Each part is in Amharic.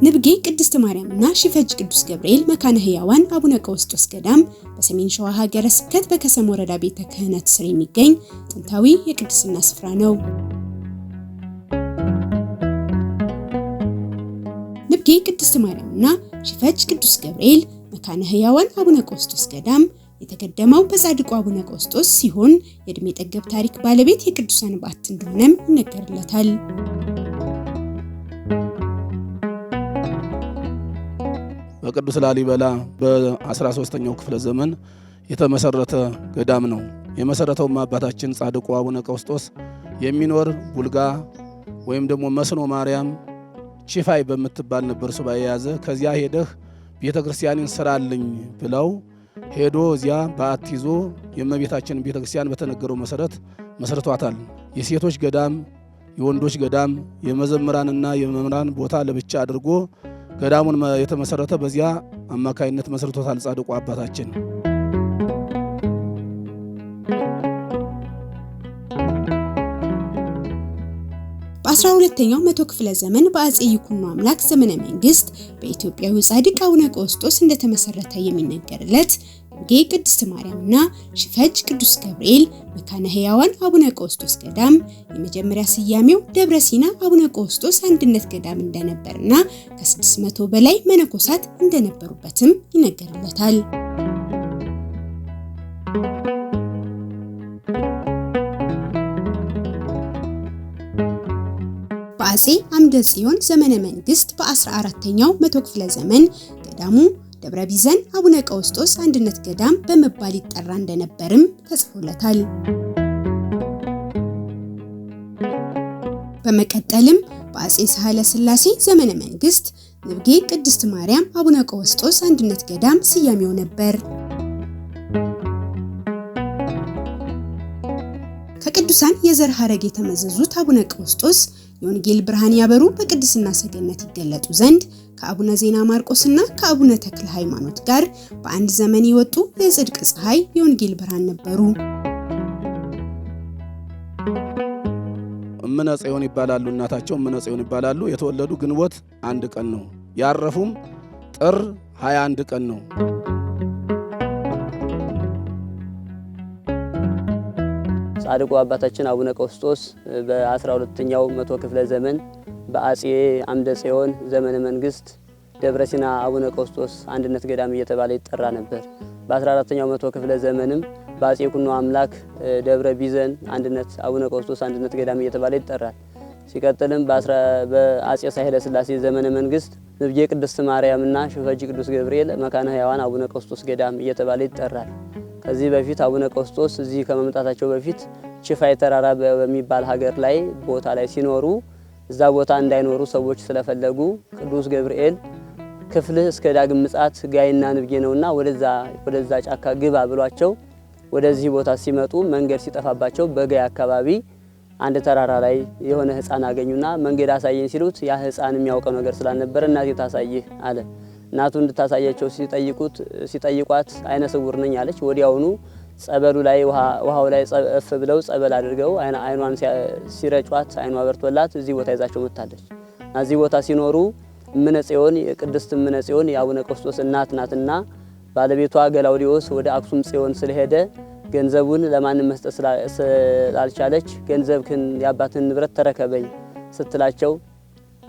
ንብጌ ቅድስት ማርያምና ሽፈጅ ቅዱስ ገብርኤል መካነ ሕያዋን አቡነ ቀውስጦስ ገዳም በሰሜን ሸዋ ሀገረ ስብከት በከሰም ወረዳ ቤተ ክህነት ስር የሚገኝ ጥንታዊ የቅድስና ስፍራ ነው። ንብጌ ቅድስት ማርያምና ሽፈጅ ቅዱስ ገብርኤል መካነ ሕያዋን አቡነ ቀውስጦስ ገዳም የተገደመው በጻድቁ አቡነ ቀውስጦስ ሲሆን የእድሜ ጠገብ ታሪክ ባለቤት የቅዱሳን በዓት እንደሆነም ይነገርለታል። በቅዱስ ላሊበላ በ13ኛው ክፍለ ዘመን የተመሰረተ ገዳም ነው። የመሰረተውም አባታችን ጻድቁ አቡነ ቀውስጦስ የሚኖር ቡልጋ ወይም ደግሞ መስኖ ማርያም ቺፋይ በምትባል ነበር ሱባኤ የያዘ። ከዚያ ሄደህ ቤተክርስቲያንን ስራልኝ ብለው ሄዶ እዚያ በዓት ይዞ የእመቤታችንን ቤተክርስቲያን በተነገረው መሰረት መስርቷታል። የሴቶች ገዳም፣ የወንዶች ገዳም፣ የመዘምራንና የመምህራን ቦታ ለብቻ አድርጎ ገዳሙን የተመሰረተ በዚያ አማካይነት መስርቶታል ጻድቁ አባታችን። በ12ኛው መቶ ክፍለ ዘመን በአጼ ይኩኖ አምላክ ዘመነ መንግስት በኢትዮጵያዊ ጻድቅ አቡነ ቀውስጦስ እንደተመሰረተ የሚነገርለት ንብጌ ቅድስት ማርያምና ሽፈጅ ቅዱስ ገብርኤል መካነ ሕያዋን አቡነ ቀውስጦስ ገዳም የመጀመሪያ ስያሜው ደብረ ሲና አቡነ ቀውስጦስ አንድነት ገዳም እንደነበርና ከ600 በላይ መነኮሳት እንደነበሩበትም ይነገርለታል። በአጼ አምደ ጽዮን ዘመነ መንግስት በ14ኛው መቶ ክፍለ ዘመን ገዳሙ ደብረ ቢዘን አቡነ ቀውስጦስ አንድነት ገዳም በመባል ይጠራ እንደነበርም ተጽፎለታል። በመቀጠልም በአጼ ሳህለ ሥላሴ ዘመነ መንግስት ንብጌ ቅድስት ማርያም አቡነ ቀውስጦስ አንድነት ገዳም ስያሜው ነበር። ከቅዱሳን የዘር ሐረግ የተመዘዙት አቡነ ቀውስጦስ የወንጌል ብርሃን ያበሩ በቅድስና ሰገነት ይገለጡ ዘንድ ከአቡነ ዜና ማርቆስና ከአቡነ ተክለ ሃይማኖት ጋር በአንድ ዘመን የወጡ የጽድቅ ፀሐይ የወንጌል ብርሃን ነበሩ። እምነ ጽዮን ይባላሉ። እናታቸው እምነ ጽዮን ይባላሉ። የተወለዱ ግንቦት 1 ቀን ነው። ያረፉም ጥር 21 ቀን ነው። ጻድቁ አባታችን አቡነ ቀውስጦስ በ12ኛው መቶ ክፍለ ዘመን በአጼ አምደ ጽዮን ዘመነ መንግስት ደብረ ሲና አቡነ ቀውስጦስ አንድነት ገዳም እየተባለ ይጠራ ነበር። በ14ኛው መቶ ክፍለ ዘመንም በአጼ ይኩኖ አምላክ ደብረ ቢዘን አንድነት አቡነ ቀውስጦስ አንድነት ገዳም እየተባለ ይጠራል። ሲቀጥልም በአጼ ሳህለ ሥላሴ ዘመነ መንግስት ንብጌ ቅድስት ማርያምና ሽፈጅ ቅዱስ ገብርኤል መካነ ሕያዋን አቡነ ቀውስጦስ ገዳም እየተባለ ይጠራል። ከዚህ በፊት አቡነ ቀውስጦስ እዚህ ከመምጣታቸው በፊት ቺፋይ ተራራ በሚባል ሀገር ላይ ቦታ ላይ ሲኖሩ እዛ ቦታ እንዳይኖሩ ሰዎች ስለፈለጉ ቅዱስ ገብርኤል ክፍልህ እስከ ዳግም ምጽአት ጋይና ንብጌ ነውና ወደዛ ጫካ ግባ ብሏቸው ወደዚህ ቦታ ሲመጡ መንገድ ሲጠፋባቸው በጋይ አካባቢ አንድ ተራራ ላይ የሆነ ሕፃን አገኙና መንገድ አሳየኝ ሲሉት ያ ሕፃን የሚያውቀው ነገር ስላልነበረ እናቴ ታሳይህ አለ። እናቱ እንድታሳያቸው ሲጠይቋት አይነ ስውር ነኝ አለች። ወዲያውኑ ጸበሉ ላይ ውሃው ላይ ጸፍ ብለው ጸበል አድርገው አይኗን ሲረጯት አይኗ በርቶላት እዚህ ቦታ ይዛቸው መጣለች። እዚህ ቦታ ሲኖሩ እምነ ጽዮን የቅድስት እምነ ጽዮን የአቡነ ቀውስጦስ እናት ናትና ባለቤቷ ገላውዲዮስ ወደ አክሱም ጽዮን ስለሄደ ገንዘቡን ለማንም መስጠት ስላልቻለች ገንዘብክን የአባትን ንብረት ተረከበኝ ስትላቸው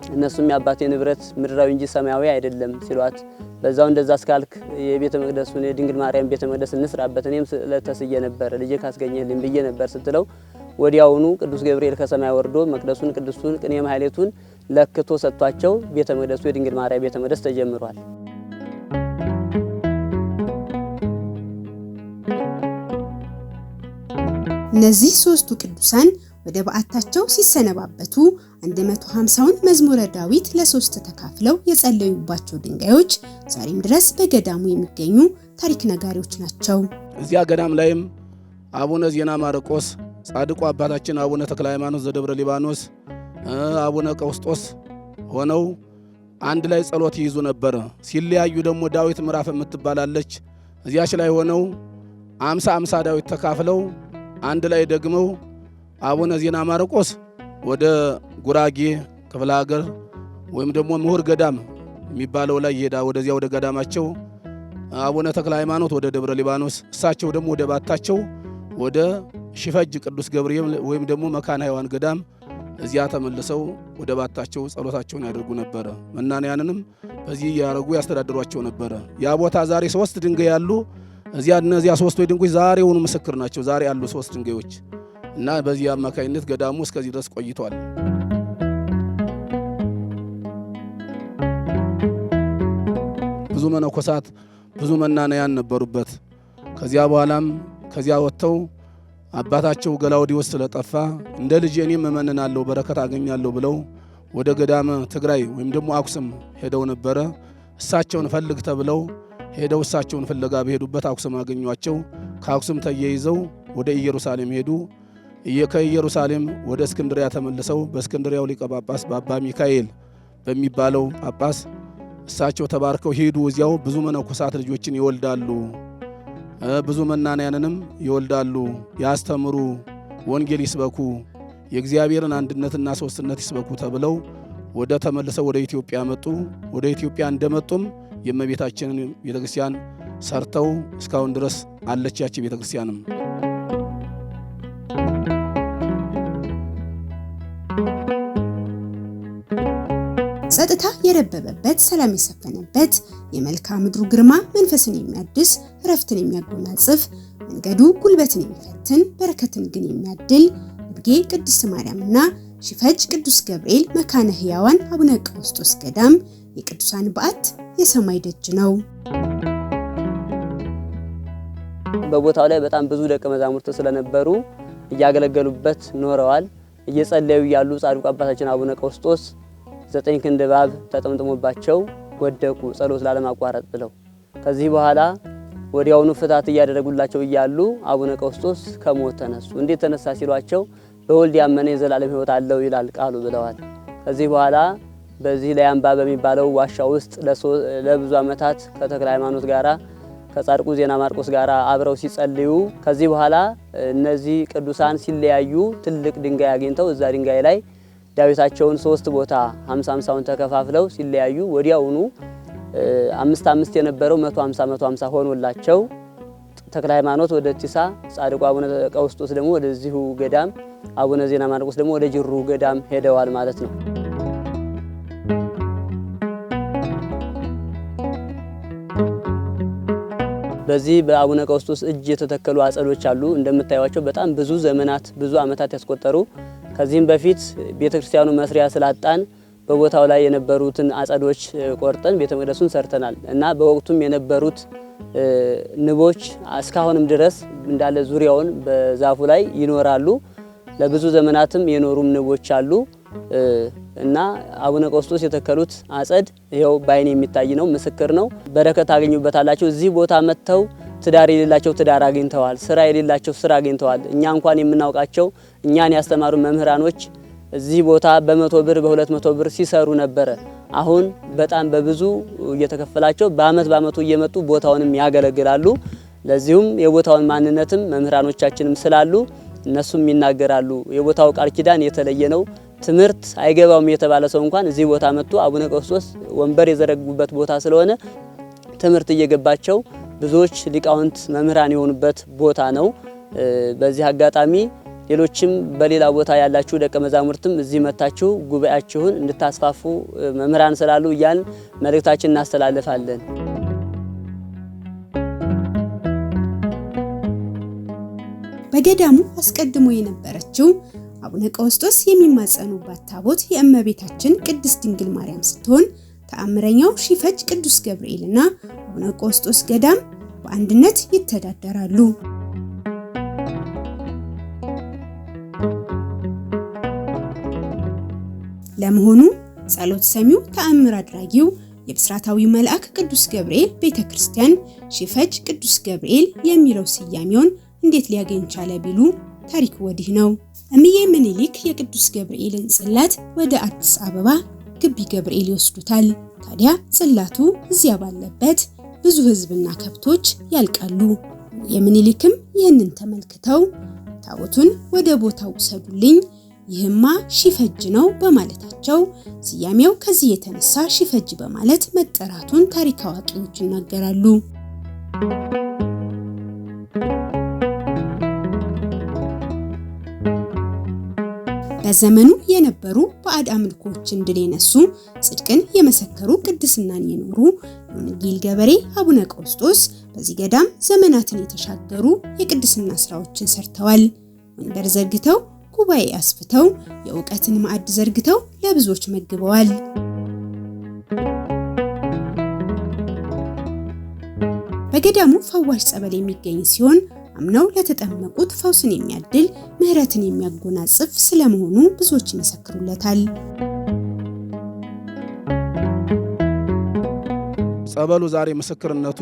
እነሱም የአባቴ ንብረት ምድራዊ እንጂ ሰማያዊ አይደለም ሲሏት በዛው እንደዛ ስካልክ የቤተ መቅደሱን የድንግል ማርያም ቤተ መቅደስ እንስራበት እኔም ስለተስየ ነበር ልጄ ካስገኘልኝ ብዬ ነበር ስትለው ወዲያውኑ ቅዱስ ገብርኤል ከሰማይ ወርዶ መቅደሱን ቅዱሱን ቅኔ ማህሌቱን ለክቶ ሰጥቷቸው ቤተ መቅደሱ የድንግል ማርያም ቤተ መቅደስ ተጀምሯል። እነዚህ ሶስቱ ቅዱሳን ወደ በዓታቸው ሲሰነባበቱ 150ውን መዝሙረ ዳዊት ለሶስት ተካፍለው የጸለዩባቸው ድንጋዮች ዛሬም ድረስ በገዳሙ የሚገኙ ታሪክ ነጋሪዎች ናቸው። እዚያ ገዳም ላይም አቡነ ዜና ማርቆስ፣ ጻድቁ አባታችን አቡነ ተክለ ሃይማኖት ዘደብረ ሊባኖስ፣ አቡነ ቀውስጦስ ሆነው አንድ ላይ ጸሎት ይይዙ ነበር። ሲለያዩ ደግሞ ዳዊት ምዕራፍ የምትባላለች እዚያች ላይ ሆነው 50 ዳዊት ተካፍለው አንድ ላይ ደግመው አቡነ ዜና ማርቆስ ወደ ጉራጌ ክፍለ ሀገር ወይም ደግሞ ምሁር ገዳም የሚባለው ላይ ይሄዳ ወደዚያ ወደ ገዳማቸው አቡነ ተክለ ሃይማኖት ወደ ደብረ ሊባኖስ፣ እሳቸው ደግሞ ወደ ባታቸው ወደ ሽፈጅ ቅዱስ ገብርኤል ወይም ደግሞ መካነ ሕያዋን ገዳም እዚያ ተመልሰው ወደ ባታቸው ጸሎታቸውን ያደርጉ ነበረ። መናንያንንም በዚህ ያረጉ ያስተዳድሯቸው ነበረ። ያ ቦታ ዛሬ 3 ድንጋይ ያሉ እዚያ እነዚያ 3 ድንጋዮች ዛሬውኑ ምስክር ናቸው። ዛሬ ያሉ 3 ድንጋዮች እና በዚህ አማካይነት ገዳሙ እስከዚህ ድረስ ቆይቷል። ብዙ መነኮሳት ብዙ መናንያን ነበሩበት። ከዚያ በኋላም ከዚያ ወጥተው አባታቸው ገላውዲዮስ ስለጠፋ እንደ ልጅ እኔም እመንናለሁ በረከት አገኛለሁ ብለው ወደ ገዳመ ትግራይ ወይም ደግሞ አኩስም ሄደው ነበረ። እሳቸውን ፈልግ ተብለው ሄደው እሳቸውን ፍለጋ በሄዱበት አኩስም አገኟቸው። ከአኩስም ተያይዘው ወደ ኢየሩሳሌም ሄዱ። ከኢየሩሳሌም ወደ እስክንድሪያ ተመልሰው በእስክንድሪያው ሊቀ ጳጳስ በአባ ሚካኤል በሚባለው ጳጳስ እሳቸው ተባርከው ሄዱ። እዚያው ብዙ መነኮሳት ልጆችን ይወልዳሉ፣ ብዙ መናንያንንም ይወልዳሉ፣ ያስተምሩ፣ ወንጌል ይስበኩ፣ የእግዚአብሔርን አንድነትና ሶስትነት ይስበኩ ተብለው ወደ ተመልሰው ወደ ኢትዮጵያ መጡ። ወደ ኢትዮጵያ እንደመጡም የእመቤታችንን ቤተክርስቲያን ሰርተው እስካሁን ድረስ አለች ያቺ ቤተክርስቲያንም። ጸጥታ የረበበበት ሰላም የሰፈነበት የመልክዓ ምድሩ ግርማ መንፈስን የሚያድስ እረፍትን የሚያጎናጽፍ መንገዱ ጉልበትን የሚፈትን በረከትን ግን የሚያድል እምጌ ቅድስት ማርያምና ሽፈጅ ቅዱስ ገብርኤል መካነ ሕያዋን አቡነ ቀውስጦስ ገዳም የቅዱሳን በዓት የሰማይ ደጅ ነው። በቦታው ላይ በጣም ብዙ ደቀ መዛሙርት ስለነበሩ እያገለገሉበት ኖረዋል። እየጸለዩ ያሉ ጻድቁ አባታችን አቡነ ቀውስጦስ 9 ክንድ እባብ ተጠምጥሞባቸው ወደቁ ጸሎት ላለማቋረጥ ብለው። ከዚህ በኋላ ወዲያውኑ ፍታት እያደረጉላቸው እያሉ አቡነ ቀውስጦስ ከሞት ተነሱ። እንዴት ተነሳ ሲሏቸው በወልድ ያመነ የዘላለም ሕይወት አለው ይላል ቃሉ ብለዋል። ከዚህ በኋላ በዚህ ላይ አምባ በሚባለው ዋሻ ውስጥ ለብዙ ዓመታት ከተክለ ሃይማኖት ጋራ ከጻድቁ ዜና ማርቆስ ጋራ አብረው ሲጸልዩ ከዚህ በኋላ እነዚህ ቅዱሳን ሲለያዩ ትልቅ ድንጋይ አግኝተው እዛ ድንጋይ ላይ ዳዊታቸውን 3 ቦታ 50-50ውን ተከፋፍለው ሲለያዩ ወዲያውኑ 5 የነበረው 150 ሆኖላቸው ተክለ ሃይማኖት ወደ ቲሳ፣ ጻድቁ አቡነ ቀውስጦስ ደግሞ ወደዚሁ ገዳም፣ አቡነ ዜና ማርቆስ ደግሞ ወደ ጅሩ ገዳም ሄደዋል ማለት ነው። በዚህ በአቡነ ቀውስጦስ እጅ የተተከሉ አጸዶች አሉ። እንደምታዩዋቸው በጣም ብዙ ዘመናት ብዙ ዓመታት ያስቆጠሩ። ከዚህም በፊት ቤተክርስቲያኑ መስሪያ ስላጣን በቦታው ላይ የነበሩትን አጸዶች ቆርጠን ቤተ መቅደሱን ሰርተናል እና በወቅቱም የነበሩት ንቦች እስካሁንም ድረስ እንዳለ ዙሪያውን በዛፉ ላይ ይኖራሉ። ለብዙ ዘመናትም የኖሩም ንቦች አሉ እና አቡነ ቀውስጦስ የተከሉት አጸድ ይኸው ባይን የሚታይ ነው፣ ምስክር ነው። በረከት አገኙበታላቸው። እዚህ ቦታ መጥተው ትዳር የሌላቸው ትዳር አግኝተዋል፣ ስራ የሌላቸው ስራ አግኝተዋል። እኛ እንኳን የምናውቃቸው እኛን ያስተማሩ መምህራኖች እዚህ ቦታ በ100 ብር በ200 ብር ሲሰሩ ነበረ። አሁን በጣም በብዙ እየተከፈላቸው በአመቱ እየመጡ ቦታውንም ያገለግላሉ። ለዚሁም የቦታውን ማንነትም መምህራኖቻችንም ስላሉ እነሱም ይናገራሉ። የቦታው ቃል ኪዳን የተለየ ነው። ትምህርት አይገባውም የተባለ ሰው እንኳን እዚህ ቦታ መጥቶ አቡነ ቀውስጦስ ወንበር የዘረጉበት ቦታ ስለሆነ ትምህርት እየገባቸው ብዙዎች ሊቃውንት መምህራን የሆኑበት ቦታ ነው። በዚህ አጋጣሚ ሌሎችም በሌላ ቦታ ያላችሁ ደቀ መዛሙርትም እዚህ መታችሁ ጉባኤያችሁን እንድታስፋፉ መምህራን ስላሉ እያን መልእክታችን እናስተላልፋለን። በገዳሙ አስቀድሞ የነበረችው አቡነ ቀውስጦስ የሚማጸኑባት ታቦት የእመቤታችን ቅድስት ድንግል ማርያም ስትሆን ተአምረኛው ሽፈጅ ቅዱስ ገብርኤልና አቡነ ቀውስጦስ ገዳም በአንድነት ይተዳደራሉ። ለመሆኑ ጸሎት ሰሚው ተአምር አድራጊው የብስራታዊ መልአክ ቅዱስ ገብርኤል ቤተክርስቲያን ሽፈጅ ቅዱስ ገብርኤል የሚለው ስያሜውን እንዴት ሊያገኝ ቻለ ቢሉ ታሪክ ወዲህ ነው። እምዬ ምኒልክ የቅዱስ ገብርኤልን ጽላት ወደ አዲስ አበባ ግቢ ገብርኤል ይወስዱታል። ታዲያ ጽላቱ እዚያ ባለበት ብዙ ሕዝብና ከብቶች ያልቃሉ። የምኒልክም ይህንን ተመልክተው ታቦቱን ወደ ቦታው ውሰዱልኝ፣ ይህማ ሺፈጅ ነው በማለታቸው ስያሜው ከዚህ የተነሳ ሺፈጅ በማለት መጠራቱን ታሪክ አዋቂዎች ይናገራሉ። በዘመኑ የነበሩ ባዕድ አምልኮችን ድል የነሱ ጽድቅን የመሰከሩ ቅድስናን የኖሩ የወንጌል ገበሬ አቡነ ቀውስጦስ በዚህ ገዳም ዘመናትን የተሻገሩ የቅድስና ስራዎችን ሰርተዋል። ወንበር ዘርግተው ጉባኤ አስፍተው የእውቀትን ማዕድ ዘርግተው ለብዙዎች መግበዋል። በገዳሙ ፈዋሽ ጸበል የሚገኝ ሲሆን አምነው ለተጠመቁት ፈውስን የሚያድል ምህረትን የሚያጎናጽፍ ስለመሆኑ ብዙዎች ይመሰክሩለታል። ጸበሉ ዛሬ ምስክርነቱ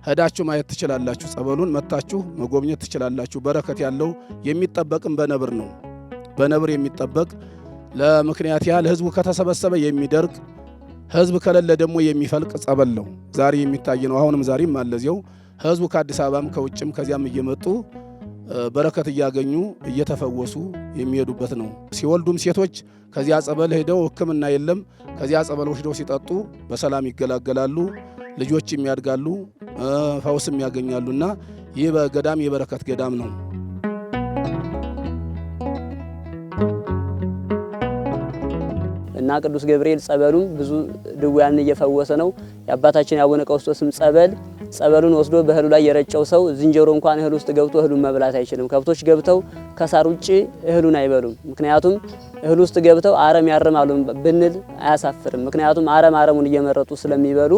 ሄዳችሁ ማየት ትችላላችሁ። ጸበሉን መታችሁ መጎብኘት ትችላላችሁ። በረከት ያለው የሚጠበቅም በነብር ነው። በነብር የሚጠበቅ ለምክንያት ያህል ህዝቡ ከተሰበሰበ የሚደርቅ ህዝብ ከሌለ ደግሞ የሚፈልቅ ጸበል ነው። ዛሬ የሚታይ ነው። አሁንም ዛሬም አለዚያው ህዝቡ ከአዲስ አበባም ከውጭም ከዚያም እየመጡ በረከት እያገኙ እየተፈወሱ የሚሄዱበት ነው። ሲወልዱም ሴቶች ከዚያ ጸበል ሄደው ሕክምና የለም ከዚያ ጸበል ወስደው ሲጠጡ በሰላም ይገላገላሉ፣ ልጆችም ያድጋሉ፣ ፈውስም ያገኛሉና ይህ በገዳም የበረከት ገዳም ነው። እና ቅዱስ ገብርኤል ጸበሉም ብዙ ድውያንን እየፈወሰ ነው። የአባታችን የአቡነ ቀውስጦስም ጸበሉን ወስዶ በእህሉ ላይ የረጨው ሰው ዝንጀሮ እንኳን እህል ውስጥ ገብቶ እህሉን መብላት አይችልም። ከብቶች ገብተው ከሳር ውጪ እህሉን አይበሉም። ምክንያቱም እህል ውስጥ ገብተው አረም ያርማሉ ብንል አያሳፍርም። ምክንያቱም አረሙን እየመረጡ ስለሚበሉ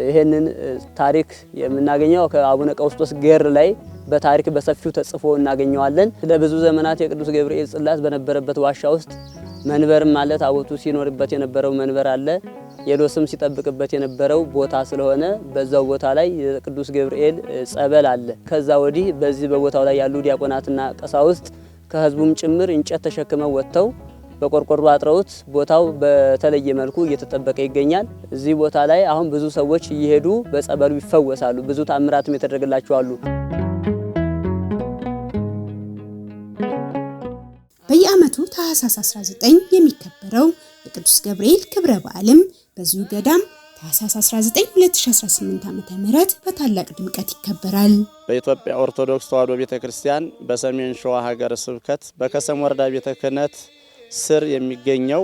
ይሄንን ታሪክ የምናገኘው ከአቡነ ቀውስጦስ ገር ላይ በታሪክ በሰፊው ተጽፎ እናገኘዋለን። ለብዙ ዘመናት የቅዱስ ገብርኤል ጽላት በነበረበት ዋሻ ውስጥ መንበርም ማለት ታቦቱ ሲኖርበት የነበረው መንበር አለ። የሎስም ሲጠብቅበት የነበረው ቦታ ስለሆነ በዛው ቦታ ላይ የቅዱስ ገብርኤል ጸበል አለ። ከዛ ወዲህ በዚህ በቦታው ላይ ያሉ ዲያቆናትና ቀሳውስት ከህዝቡም ጭምር እንጨት ተሸክመው ወጥተው በቆርቆሮ አጥረውት ቦታው በተለየ መልኩ እየተጠበቀ ይገኛል። እዚህ ቦታ ላይ አሁን ብዙ ሰዎች እየሄዱ በጸበሉ ይፈወሳሉ። ብዙ ተአምራትም የተደረገላቸው አሉ። በየዓመቱ ታኅሳስ 19 የሚከበረው የቅዱስ ገብርኤል ክብረ በዓልም በዚሁ ገዳም ታኅሳስ 19 2018 ዓ.ም በታላቅ ድምቀት ይከበራል። በኢትዮጵያ ኦርቶዶክስ ተዋሕዶ ቤተክርስቲያን በሰሜን ሸዋ ሀገረ ስብከት በከሰም ወረዳ ቤተ ክህነት ስር የሚገኘው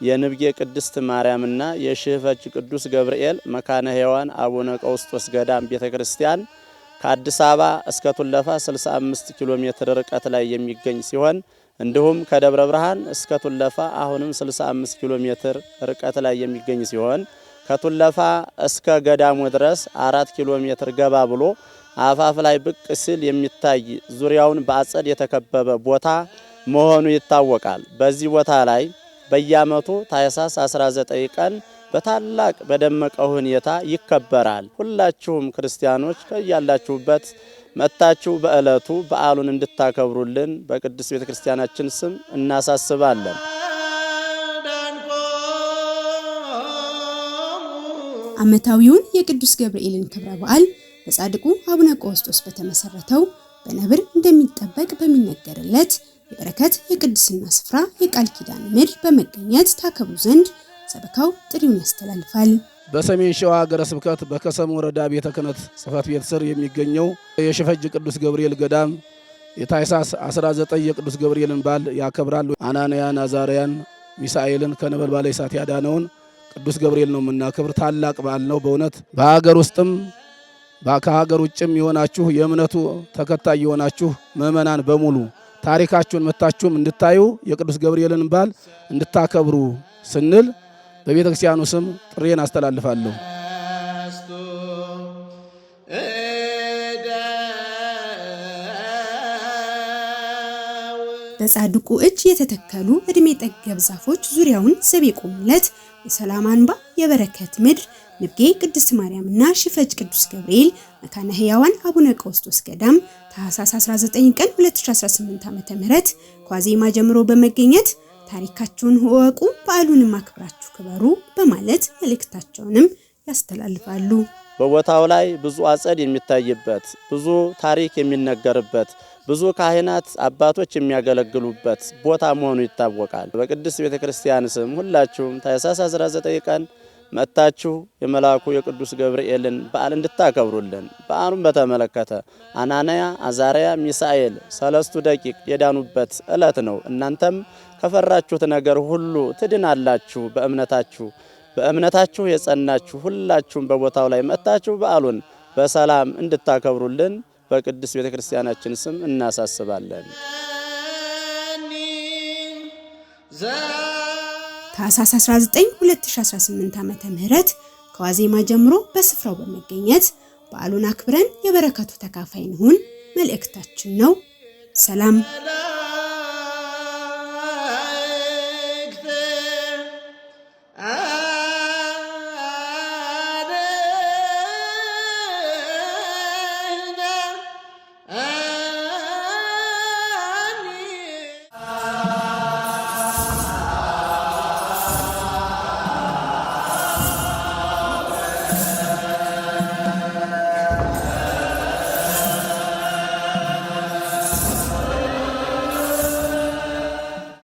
የንብጌ ቅድስት ማርያምና የሽፈጅ ቅዱስ ገብርኤል መካነ ሔዋን አቡነ ቀውስጦስ ገዳም ቤተክርስቲያን ከአዲስ አበባ እስከ ቱለፋ 65 ኪሎ ሜትር ርቀት ላይ የሚገኝ ሲሆን እንዲሁም ከደብረ ብርሃን እስከ ቱለፋ አሁንም 65 ኪሎ ሜትር ርቀት ላይ የሚገኝ ሲሆን ከቱለፋ እስከ ገዳሙ ድረስ 4 ኪሎ ሜትር ገባ ብሎ አፋፍ ላይ ብቅ ሲል የሚታይ ዙሪያውን በአጸድ የተከበበ ቦታ መሆኑ ይታወቃል። በዚህ ቦታ ላይ በየዓመቱ ታኅሳስ 19 ቀን በታላቅ በደመቀ ሁኔታ ይከበራል። ሁላችሁም ክርስቲያኖች ከያላችሁበት መጣችሁ በእለቱ በዓሉን እንድታከብሩልን በቅድስት ቤተክርስቲያናችን ስም እናሳስባለን። ዓመታዊውን የቅዱስ ገብርኤልን ክብረ በዓል በጻድቁ አቡነ ቀውስጦስ በተመሰረተው በነብር እንደሚጠበቅ በሚነገርለት የበረከት የቅድስና ስፍራ የቃል ኪዳን ምድር በመገኘት ታከብሩ ዘንድ ሰበካው ጥሪውን ያስተላልፋል። በሰሜን ሸዋ ሀገረ ስብከት በከሰም ወረዳ ቤተ ክህነት ጽሕፈት ቤት ስር የሚገኘው የሽፈጅ ቅዱስ ገብርኤል ገዳም የታኅሳስ 19 የቅዱስ ገብርኤልን በዓል ያከብራል። አናንያን፣ አዛርያን፣ ሚሳኤልን ከነበልባለ እሳት ያዳነውን ቅዱስ ገብርኤል ነው የምናከብር። ታላቅ በዓል ነው በእውነት በሀገር ውስጥም ከሀገር ውጭም የሆናችሁ የእምነቱ ተከታይ የሆናችሁ ምእመናን በሙሉ ታሪካችሁን መታችሁም እንድታዩ የቅዱስ ገብርኤልን በዓል እንድታከብሩ ስንል በቤተ ክርስቲያኑ ስም ጥሪን አስተላልፋለሁ። በጻድቁ እጅ የተተከሉ እድሜ ጠገብ ዛፎች ዙሪያውን ዘብ የቆሙለት የሰላም አንባ የበረከት ምድር ንብጌ ቅድስት ማርያምና ሽፈጅ ቅዱስ ገብርኤል መካነ ሕያዋን አቡነ ቀውስጦስ ገዳም ታኅሳስ 19 ቀን 2018 ዓ.ም ከዋዜማ ጀምሮ በመገኘት ታሪካችሁን ወቁ፣ በዓሉንም አክብራችሁ ክበሩ በማለት መልእክታቸውንም ያስተላልፋሉ። በቦታው ላይ ብዙ አጸድ የሚታይበት፣ ብዙ ታሪክ የሚነገርበት፣ ብዙ ካህናት አባቶች የሚያገለግሉበት ቦታ መሆኑ ይታወቃል። በቅድስት ቤተክርስቲያን ስም ሁላችሁም ታኅሳስ 19 ቀን መጣችሁ የመልአኩ የቅዱስ ገብርኤልን በዓል እንድታከብሩልን። በዓሉን በተመለከተ አናንያ፣ አዛርያ፣ ሚሳኤል ሰለስቱ ደቂቅ የዳኑበት ዕለት ነው። እናንተም ከፈራችሁት ነገር ሁሉ ትድናላችሁ። በእምነታችሁ የጸናችሁ ሁላችሁም በቦታው ላይ መጣችሁ በዓሉን በሰላም እንድታከብሩልን በቅድስት ቤተክርስቲያናችን ስም እናሳስባለን። ታኅሳስ 19 2018 ዓመተ ምህረት ከዋዜማ ጀምሮ በስፍራው በመገኘት በዓሉን አክብረን የበረከቱ ተካፋይ እንሁን መልእክታችን ነው። ሰላም